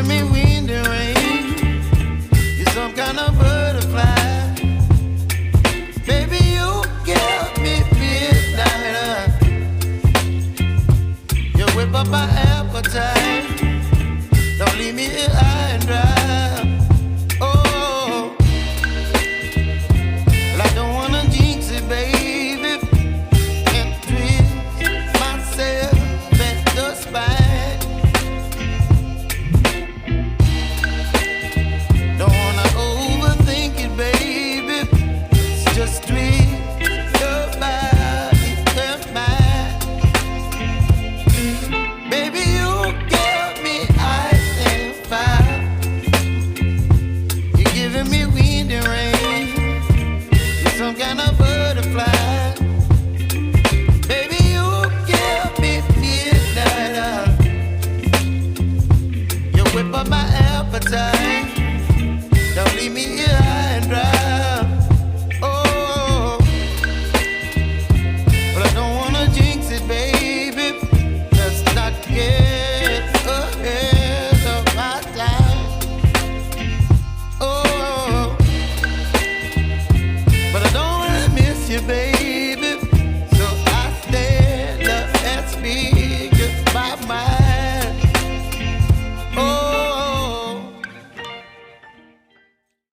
giving me wind and rain. You're some kind of butterfly. Baby, you give me midnight. You whip up my appetite. Don't leave me here high and dry. Oh, well, I don't wanna jinx it, baby, and twist myself at the spine. Don't wanna overthink it, baby. It's just twist your body and mine. Baby, you give me ice and fire. You're giving me wind and rain. You're some kind of butterfly. Baby, you give me midnight. You whip up my appetite.